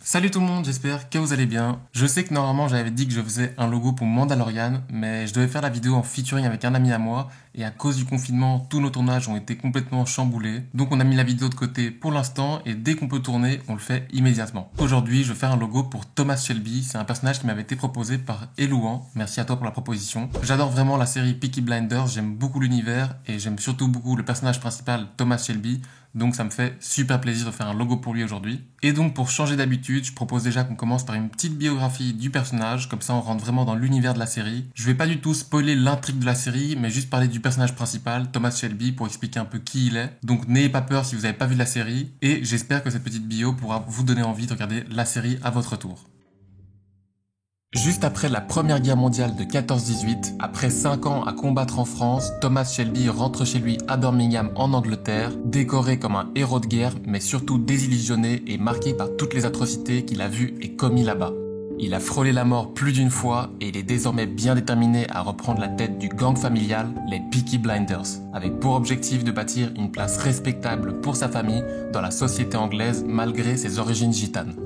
Salut tout le monde, j'espère que vous allez bien. Je sais que normalement j'avais dit que je faisais un logo pour Mandalorian, mais je devais faire la vidéo en featuring avec un ami à moi, et à cause du confinement, tous nos tournages ont été complètement chamboulés. Donc on a mis la vidéo de côté pour l'instant, et dès qu'on peut tourner, on le fait immédiatement. Aujourd'hui, je vais faire un logo pour Thomas Shelby, c'est un personnage qui m'avait été proposé par Elouan. Merci à toi pour la proposition. J'adore vraiment la série Peaky Blinders, j'aime beaucoup l'univers, et j'aime surtout beaucoup le personnage principal, Thomas Shelby. Donc ça me fait super plaisir de faire un logo pour lui aujourd'hui. Et donc pour changer d'habitude, je propose déjà qu'on commence par une petite biographie du personnage, comme ça on rentre vraiment dans l'univers de la série. Je vais pas du tout spoiler l'intrigue de la série, mais juste parler du personnage principal, Thomas Shelby, pour expliquer un peu qui il est. Donc n'ayez pas peur si vous n'avez pas vu la série, et j'espère que cette petite bio pourra vous donner envie de regarder la série à votre tour. Juste après la Première Guerre mondiale de 14-18, après 5 ans à combattre en France, Thomas Shelby rentre chez lui à Birmingham en Angleterre, décoré comme un héros de guerre, mais surtout désillusionné et marqué par toutes les atrocités qu'il a vues et commis là-bas. Il a frôlé la mort plus d'une fois et il est désormais bien déterminé à reprendre la tête du gang familial, les Peaky Blinders, avec pour objectif de bâtir une place respectable pour sa famille dans la société anglaise malgré ses origines gitanes.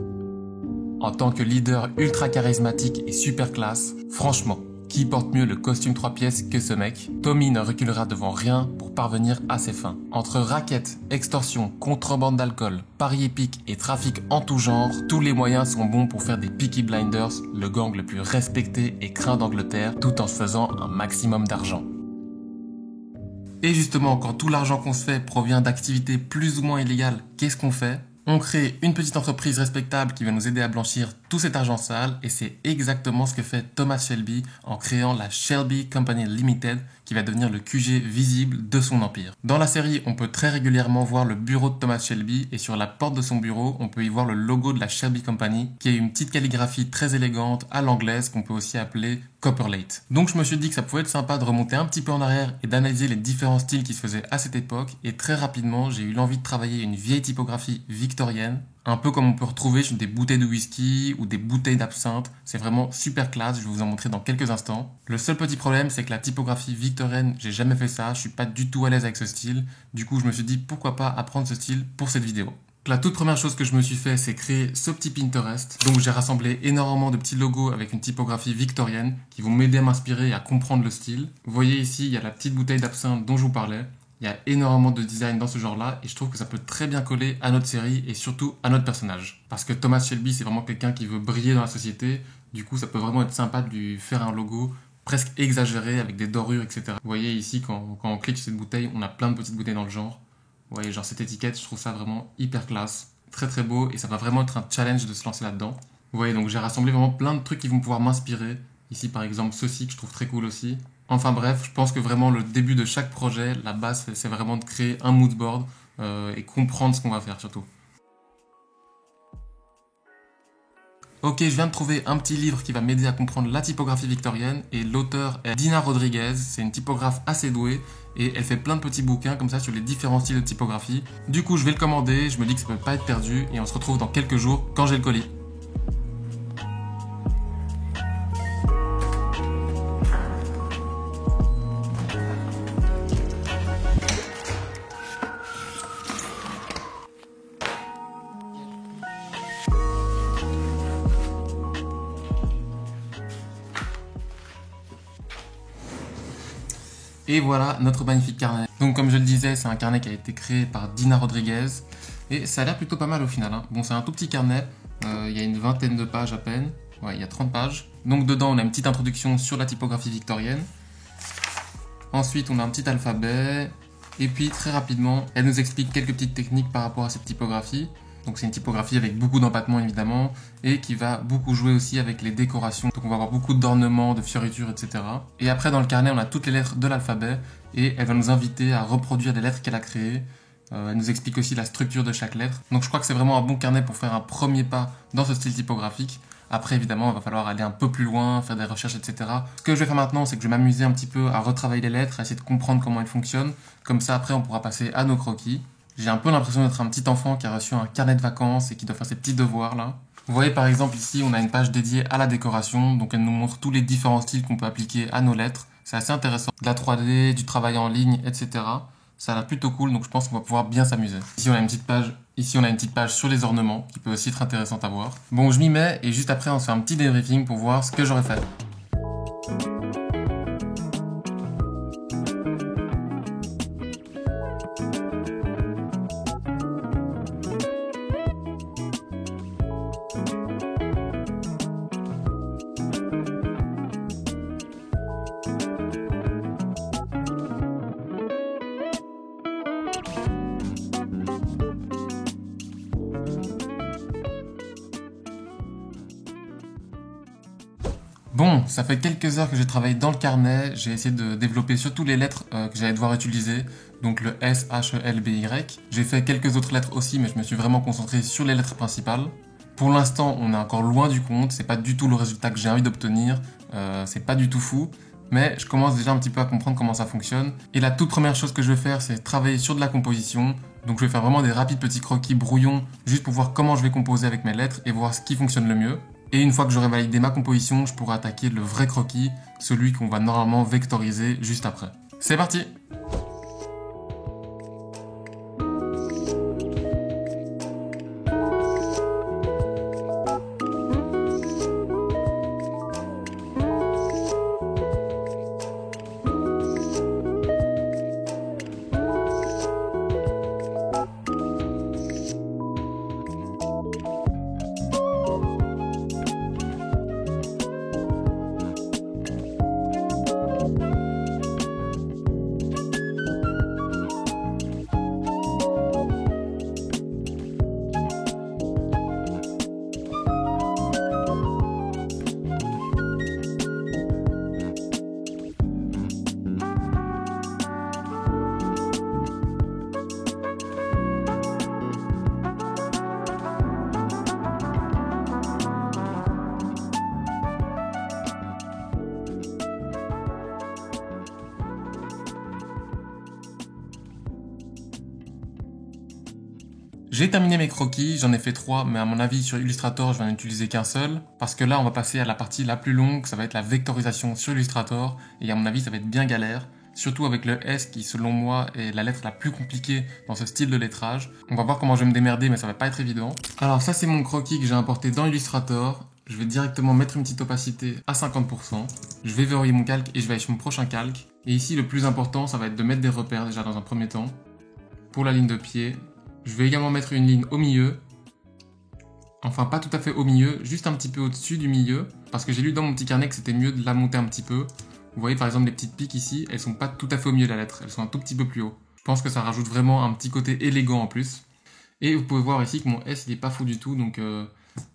En tant que leader ultra charismatique et super classe, franchement, qui porte mieux le costume 3 pièces que ce mec? Tommy ne reculera devant rien pour parvenir à ses fins. Entre raquettes, extorsion, contrebande d'alcool, paris épiques et trafic en tout genre, tous les moyens sont bons pour faire des Peaky Blinders le gang le plus respecté et craint d'Angleterre, tout en se faisant un maximum d'argent. Et justement, quand tout l'argent qu'on se fait provient d'activités plus ou moins illégales, qu'est-ce qu'on fait? On crée une petite entreprise respectable qui va nous aider à blanchir tout cet argent sale, et c'est exactement ce que fait Thomas Shelby en créant la Shelby Company Limited qui va devenir le QG visible de son empire. Dans la série, on peut très régulièrement voir le bureau de Thomas Shelby, et sur la porte de son bureau, on peut y voir le logo de la Shelby Company qui a une petite calligraphie très élégante à l'anglaise qu'on peut aussi appeler Copperlate. Donc je me suis dit que ça pouvait être sympa de remonter un petit peu en arrière et d'analyser les différents styles qui se faisaient à cette époque, et très rapidement j'ai eu l'envie de travailler une vieille typographie victorienne, un peu comme on peut retrouver sur des bouteilles de whisky ou des bouteilles d'absinthe. C'est vraiment super classe, je vais vous en montrer dans quelques instants. Le seul petit problème, c'est que la typographie victorienne, j'ai jamais fait ça, je suis pas du tout à l'aise avec ce style. Du coup je me suis dit pourquoi pas apprendre ce style pour cette vidéo. La toute première chose que je me suis fait, c'est créer ce petit Pinterest. Donc j'ai rassemblé énormément de petits logos avec une typographie victorienne qui vont m'aider à m'inspirer et à comprendre le style. Vous voyez ici, il y a la petite bouteille d'absinthe dont je vous parlais. Il y a énormément de design dans ce genre-là, et je trouve que ça peut très bien coller à notre série et surtout à notre personnage. Parce que Thomas Shelby, c'est vraiment quelqu'un qui veut briller dans la société. Du coup, ça peut vraiment être sympa de lui faire un logo presque exagéré avec des dorures, etc. Vous voyez ici, quand on clique sur cette bouteille, on a plein de petites bouteilles dans le genre. Vous voyez, genre cette étiquette, je trouve ça vraiment hyper classe. Très très beau, et ça va vraiment être un challenge de se lancer là-dedans. Vous voyez, donc j'ai rassemblé vraiment plein de trucs qui vont pouvoir m'inspirer. Ici, par exemple, ceci que je trouve très cool aussi. Enfin bref, je pense que vraiment le début de chaque projet, la base, c'est vraiment de créer un mood board et comprendre ce qu'on va faire surtout. Ok, je viens de trouver un petit livre qui va m'aider à comprendre la typographie victorienne, et l'auteur est Dina Rodriguez. C'est une typographe assez douée et elle fait plein de petits bouquins comme ça sur les différents styles de typographie. Du coup, je vais le commander, je me dis que ça peut pas être perdu, et on se retrouve dans quelques jours quand j'ai le colis. Et voilà notre magnifique carnet. Donc comme je le disais, c'est un carnet qui a été créé par Dina Rodriguez, et ça a l'air plutôt pas mal au final, hein. Bon, c'est un tout petit carnet, il y a une vingtaine de pages à peine, ouais, il y a 30 pages. Donc dedans on a une petite introduction sur la typographie victorienne. Ensuite on a un petit alphabet, et puis très rapidement elle nous explique quelques petites techniques par rapport à cette typographie. Donc c'est une typographie avec beaucoup d'empattement évidemment, et qui va beaucoup jouer aussi avec les décorations. Donc on va avoir beaucoup d'ornements, de fioritures, etc. Et après dans le carnet on a toutes les lettres de l'alphabet, et elle va nous inviter à reproduire les lettres qu'elle a créées. Elle nous explique aussi la structure de chaque lettre. Donc je crois que c'est vraiment un bon carnet pour faire un premier pas dans ce style typographique. Après évidemment il va falloir aller un peu plus loin, faire des recherches, etc. Ce que je vais faire maintenant, c'est que je vais m'amuser un petit peu à retravailler les lettres, à essayer de comprendre comment elles fonctionnent. Comme ça après on pourra passer à nos croquis. J'ai un peu l'impression d'être un petit enfant qui a reçu un carnet de vacances et qui doit faire ses petits devoirs là. Vous voyez par exemple ici on a une page dédiée à la décoration, donc elle nous montre tous les différents styles qu'on peut appliquer à nos lettres. C'est assez intéressant. De la 3D, du travail en ligne, etc. Ça a l'air plutôt cool, donc je pense qu'on va pouvoir bien s'amuser. Ici on a une petite page sur les ornements, qui peut aussi être intéressante à voir. Bon, je m'y mets, et juste après on se fait un petit débriefing pour voir ce que j'aurais fait. Bon, ça fait quelques heures que j'ai travaillé dans le carnet, j'ai essayé de développer surtout les lettres que j'allais devoir utiliser, donc le S, H, E, L, B, Y. J'ai fait quelques autres lettres aussi, mais je me suis vraiment concentré sur les lettres principales. Pour l'instant, on est encore loin du compte, c'est pas du tout le résultat que j'ai envie d'obtenir, c'est pas du tout fou, mais je commence déjà un petit peu à comprendre comment ça fonctionne. Et la toute première chose que je vais faire, c'est travailler sur de la composition, donc je vais faire vraiment des rapides petits croquis brouillons, juste pour voir comment je vais composer avec mes lettres et voir ce qui fonctionne le mieux. Et une fois que j'aurai validé ma composition, je pourrai attaquer le vrai croquis, celui qu'on va normalement vectoriser juste après. C'est parti! J'ai terminé mes croquis, j'en ai fait 3, mais à mon avis sur Illustrator je vais en utiliser qu'un seul, parce que là on va passer à la partie la plus longue, ça va être la vectorisation sur Illustrator, et à mon avis ça va être bien galère, surtout avec le S qui selon moi est la lettre la plus compliquée dans ce style de lettrage. On va voir comment je vais me démerder, mais ça va pas être évident. Alors ça c'est mon croquis que j'ai importé dans Illustrator, je vais directement mettre une petite opacité à 50%, je vais verrouiller mon calque et je vais aller sur mon prochain calque, et ici le plus important ça va être de mettre des repères déjà dans un premier temps, pour la ligne de pied. Je vais également mettre une ligne au milieu, enfin pas tout à fait au milieu, juste un petit peu au-dessus du milieu, parce que j'ai lu dans mon petit carnet que c'était mieux de la monter un petit peu. Vous voyez par exemple les petites piques ici, elles sont pas tout à fait au milieu de la lettre, elles sont un tout petit peu plus haut. Je pense que ça rajoute vraiment un petit côté élégant en plus. Et vous pouvez voir ici que mon S il est pas fou du tout, donc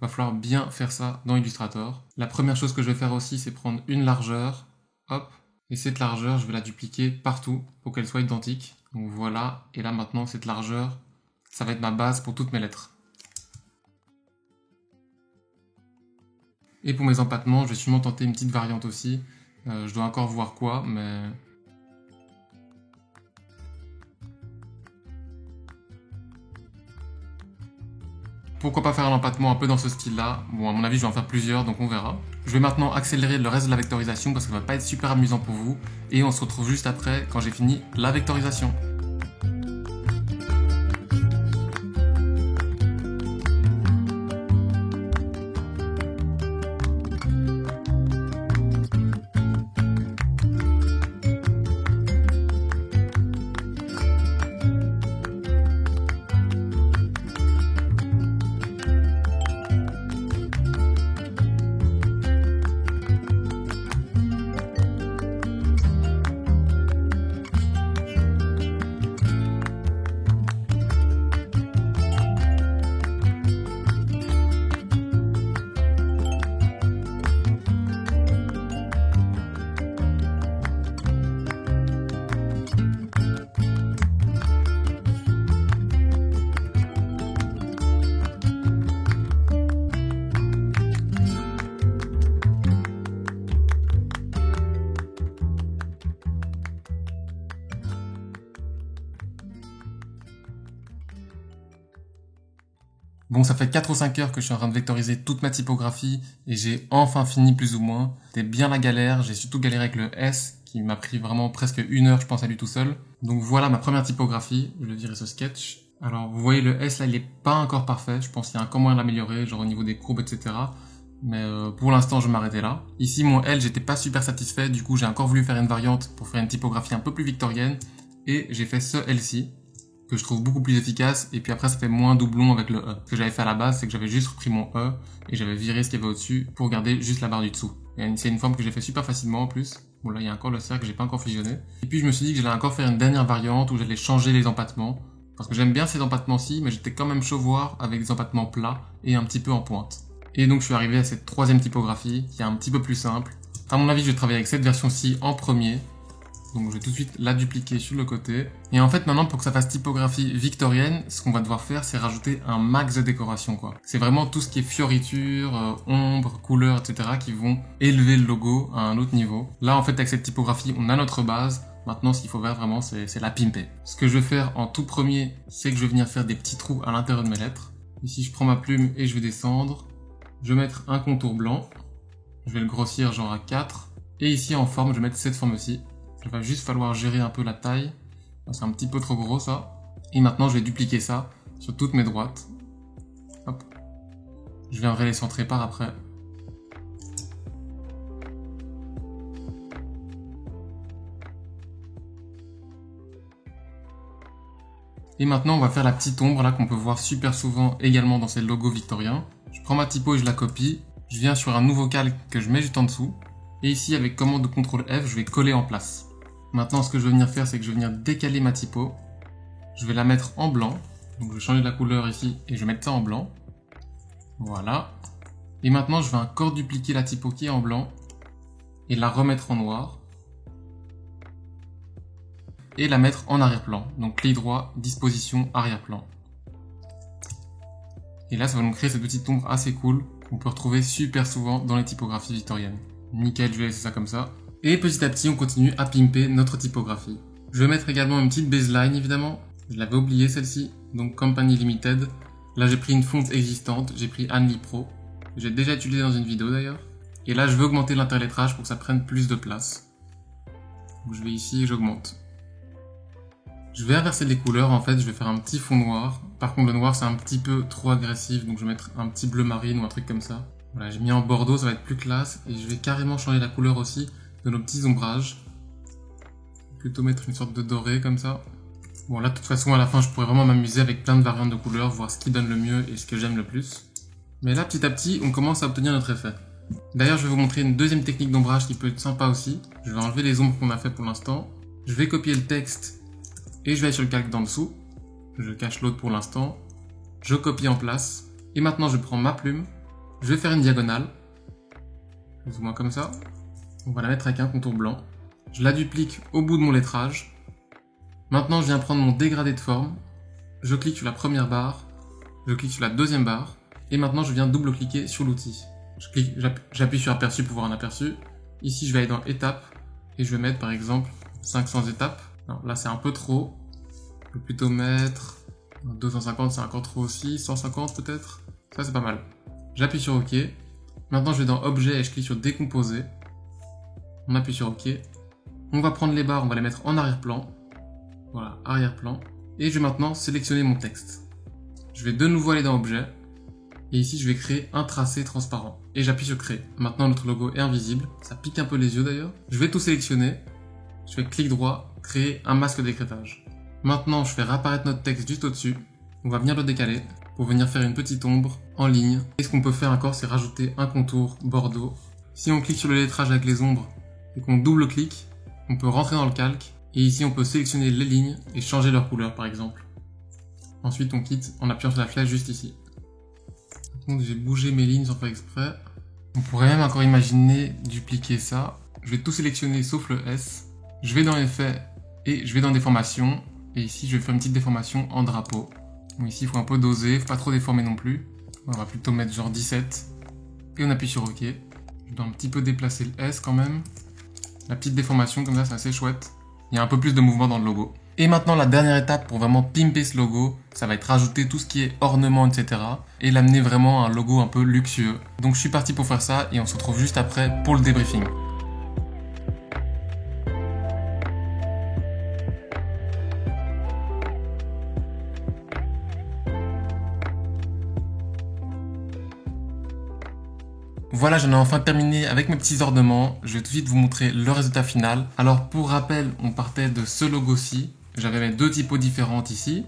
va falloir bien faire ça dans Illustrator. La première chose que je vais faire aussi c'est prendre une largeur, hop, et cette largeur je vais la dupliquer partout pour qu'elle soit identique. Donc voilà, et là maintenant cette largeur, ça va être ma base pour toutes mes lettres. Et pour mes empattements, je vais sûrement tenter une petite variante aussi. Je dois encore voir quoi, mais... Pourquoi pas faire un empattement un peu dans ce style-là? Bon, à mon avis, je vais en faire plusieurs, donc on verra. Je vais maintenant accélérer le reste de la vectorisation parce que ça va pas être super amusant pour vous. Et on se retrouve juste après, quand j'ai fini la vectorisation. Bon, ça fait 4 ou 5 heures que je suis en train de vectoriser toute ma typographie et j'ai enfin fini plus ou moins. C'était bien la galère, j'ai surtout galéré avec le S qui m'a pris vraiment presque 1 heure, je pense, à lui tout seul. Donc voilà ma première typographie, je vais virer ce sketch. Alors vous voyez le S là, il est pas encore parfait, je pense qu'il y a encore moyen de l'améliorer, genre au niveau des courbes, etc. Mais pour l'instant je vais m'arrêter là. Ici mon L, j'étais pas super satisfait, du coup j'ai encore voulu faire une variante pour faire une typographie un peu plus victorienne. Et j'ai fait ce L-ci, que je trouve beaucoup plus efficace, et puis après ça fait moins doublon avec le E. Ce que j'avais fait à la base, c'est que j'avais juste repris mon E, et j'avais viré ce qu'il y avait au-dessus pour garder juste la barre du dessous. Et c'est une forme que j'ai fait super facilement en plus. Bon là il y a encore le cercle que j'ai pas encore fusionné. Et puis je me suis dit que j'allais encore faire une dernière variante où j'allais changer les empattements. Parce que j'aime bien ces empattements-ci, mais j'étais quand même chaud voir avec des empattements plats et un petit peu en pointe. Et donc je suis arrivé à cette troisième typographie, qui est un petit peu plus simple. À mon avis, je vais travailler avec cette version-ci en premier. Donc je vais tout de suite la dupliquer sur le côté. Et en fait maintenant pour que ça fasse typographie victorienne, ce qu'on va devoir faire c'est rajouter un max de décoration quoi. C'est vraiment tout ce qui est fioriture, ombre, couleur, etc. qui vont élever le logo à un autre niveau. Là en fait avec cette typographie on a notre base. Maintenant ce qu'il faut faire vraiment c'est la pimper. Ce que je vais faire en tout premier c'est que je vais venir faire des petits trous à l'intérieur de mes lettres. Ici je prends ma plume et je vais descendre. Je vais mettre un contour blanc. Je vais le grossir genre à 4. Et ici en forme je vais mettre cette forme-ci. Il va juste falloir gérer un peu la taille. C'est un petit peu trop gros ça. Et maintenant je vais dupliquer ça sur toutes mes droites. Hop. Je viendrai les centrer par après. Et maintenant on va faire la petite ombre là qu'on peut voir super souvent également dans ces logos victoriens. Je prends ma typo et je la copie. Je viens sur un nouveau calque que je mets juste en dessous. Et ici avec commande de CTRL F je vais coller en place. Maintenant, ce que je vais venir faire, c'est que je vais venir décaler ma typo. Je vais la mettre en blanc. Donc, je vais changer la couleur ici et je vais mettre ça en blanc. Voilà. Et maintenant, je vais encore dupliquer la typo qui est en blanc et la remettre en noir. Et la mettre en arrière-plan. Donc, clic droit, disposition, arrière-plan. Et là, ça va nous créer cette petite ombre assez cool qu'on peut retrouver super souvent dans les typographies victoriennes. Nickel, je vais laisser ça comme ça. Et petit à petit, on continue à pimper notre typographie. Je vais mettre également une petite baseline, évidemment. Je l'avais oublié, celle-ci. Donc, Company Limited. Là, j'ai pris une fonte existante. J'ai pris Anli Pro. J'ai déjà utilisé dans une vidéo, d'ailleurs. Et là, je veux augmenter l'interlettrage pour que ça prenne plus de place. Donc, je vais ici et j'augmente. Je vais inverser les couleurs. En fait, je vais faire un petit fond noir. Par contre, le noir, c'est un petit peu trop agressif. Donc, je vais mettre un petit bleu marine ou un truc comme ça. Voilà, j'ai mis en bordeaux, ça va être plus classe. Et je vais carrément changer la couleur aussi de nos petits ombrages. Plutôt mettre une sorte de doré comme ça. Bon là de toute façon à la fin je pourrais vraiment m'amuser avec plein de variantes de couleurs, voir ce qui donne le mieux et ce que j'aime le plus. Mais là petit à petit on commence à obtenir notre effet. D'ailleurs je vais vous montrer une deuxième technique d'ombrage qui peut être sympa aussi. Je vais enlever les ombres qu'on a fait pour l'instant. Je vais copier le texte et je vais aller sur le calque d'en dessous. Je cache l'autre pour l'instant. Je copie en place. Et maintenant je prends ma plume. Je vais faire une diagonale. Plus ou moins comme ça. On va la mettre avec un contour blanc. Je la duplique au bout de mon lettrage. Maintenant, je viens prendre mon dégradé de forme. Je clique sur la première barre. Je clique sur la deuxième barre. Et maintenant, je viens double-cliquer sur l'outil. J'appuie sur aperçu pour voir un aperçu. Ici, je vais aller dans étapes. Et je vais mettre, par exemple, 500 étapes. Non, là, c'est un peu trop. Je peux plutôt mettre 250, c'est encore trop aussi. 150 peut-être. Ça, c'est pas mal. J'appuie sur OK. Maintenant, je vais dans Objet et je clique sur Décomposer. On appuie sur OK. On va prendre les barres, on va les mettre en arrière-plan. Voilà, arrière-plan. Et je vais maintenant sélectionner mon texte. Je vais de nouveau aller dans Objet. Et ici, je vais créer un tracé transparent. Et j'appuie sur Créer. Maintenant, notre logo est invisible. Ça pique un peu les yeux d'ailleurs. Je vais tout sélectionner. Je fais clic droit, créer un masque d'écrêtage. Maintenant, je fais réapparaître notre texte juste au-dessus. On va venir le décaler pour venir faire une petite ombre en ligne. Et ce qu'on peut faire encore, c'est rajouter un contour bordeaux. Si on clique sur le lettrage avec les ombres et qu'on double-clique, on peut rentrer dans le calque. Et ici, on peut sélectionner les lignes et changer leur couleur, par exemple. Ensuite, on quitte en appuyant sur la flèche juste ici. Donc, j'ai bougé mes lignes sans faire exprès. On pourrait même encore imaginer dupliquer ça. Je vais tout sélectionner sauf le S. Je vais dans Effets et je vais dans Déformation. Et ici, je vais faire une petite déformation en drapeau. Donc ici, il faut un peu doser, faut pas trop déformer non plus. On va plutôt mettre genre 17. Et on appuie sur OK. Je dois un petit peu déplacer le S quand même. La petite déformation comme ça, c'est assez chouette. Il y a un peu plus de mouvement dans le logo. Et maintenant, la dernière étape pour vraiment pimper ce logo, ça va être rajouter tout ce qui est ornement, etc. et l'amener vraiment à un logo un peu luxueux. Donc je suis parti pour faire ça et on se retrouve juste après pour le débriefing. Voilà, j'en ai enfin terminé avec mes petits ornements. Je vais tout de suite vous montrer le résultat final. Alors pour rappel, on partait de ce logo-ci. J'avais mes deux typos différentes ici.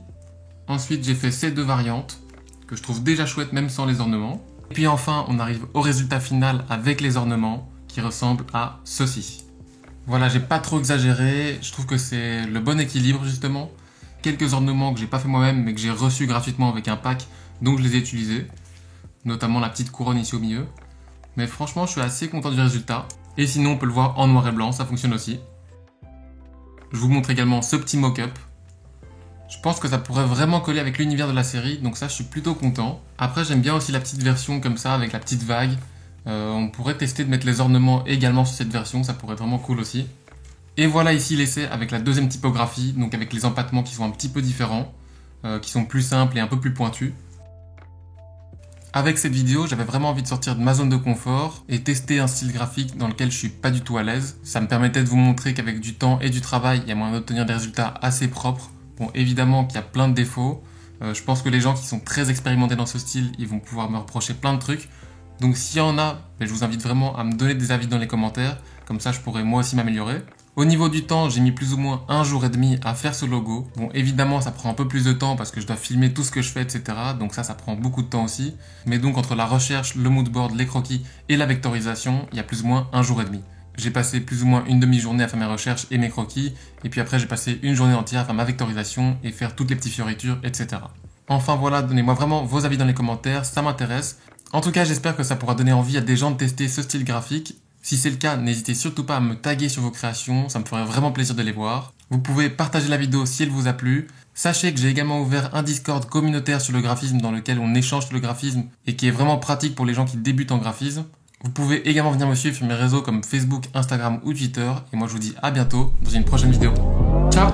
Ensuite, j'ai fait ces deux variantes que je trouve déjà chouettes même sans les ornements. Et puis enfin, on arrive au résultat final avec les ornements qui ressemblent à ceci. Voilà, j'ai pas trop exagéré. Je trouve que c'est le bon équilibre justement. Quelques ornements que j'ai pas fait moi-même mais que j'ai reçus gratuitement avec un pack, donc je les ai utilisés. Notamment la petite couronne ici au milieu. Mais franchement, je suis assez content du résultat. Et sinon, on peut le voir en noir et blanc, ça fonctionne aussi. Je vous montre également ce petit mock-up. Je pense que ça pourrait vraiment coller avec l'univers de la série, donc ça, je suis plutôt content. Après, j'aime bien aussi la petite version comme ça, avec la petite vague. On pourrait tester de mettre les ornements également sur cette version, ça pourrait être vraiment cool aussi. Et voilà ici l'essai avec la deuxième typographie, donc avec les empattements qui sont un petit peu différents, qui sont plus simples et un peu plus pointus. Avec cette vidéo, j'avais vraiment envie de sortir de ma zone de confort et tester un style graphique dans lequel je suis pas du tout à l'aise. Ça me permettait de vous montrer qu'avec du temps et du travail, il y a moyen d'obtenir des résultats assez propres. Bon, évidemment qu'il y a plein de défauts. Je pense que les gens qui sont très expérimentés dans ce style, ils vont pouvoir me reprocher plein de trucs. Donc s'il y en a, je vous invite vraiment à me donner des avis dans les commentaires. Comme ça, je pourrais moi aussi m'améliorer. Au niveau du temps, j'ai mis plus ou moins 1 jour et demi à faire ce logo. Bon, évidemment, ça prend un peu plus de temps parce que je dois filmer tout ce que je fais, etc. Donc ça prend beaucoup de temps aussi. Mais donc, entre la recherche, le moodboard, les croquis et la vectorisation, il y a plus ou moins 1 jour et demi. J'ai passé plus ou moins une demi-journée à faire mes recherches et mes croquis. Et puis après, j'ai passé une journée entière à faire ma vectorisation et faire toutes les petites fioritures, etc. Enfin voilà, donnez-moi vraiment vos avis dans les commentaires, ça m'intéresse. En tout cas, j'espère que ça pourra donner envie à des gens de tester ce style graphique. Si c'est le cas, n'hésitez surtout pas à me taguer sur vos créations, ça me ferait vraiment plaisir de les voir. Vous pouvez partager la vidéo si elle vous a plu. Sachez que j'ai également ouvert un Discord communautaire sur le graphisme dans lequel on échange sur le graphisme et qui est vraiment pratique pour les gens qui débutent en graphisme. Vous pouvez également venir me suivre sur mes réseaux comme Facebook, Instagram ou Twitter. Et moi je vous dis à bientôt dans une prochaine vidéo. Ciao!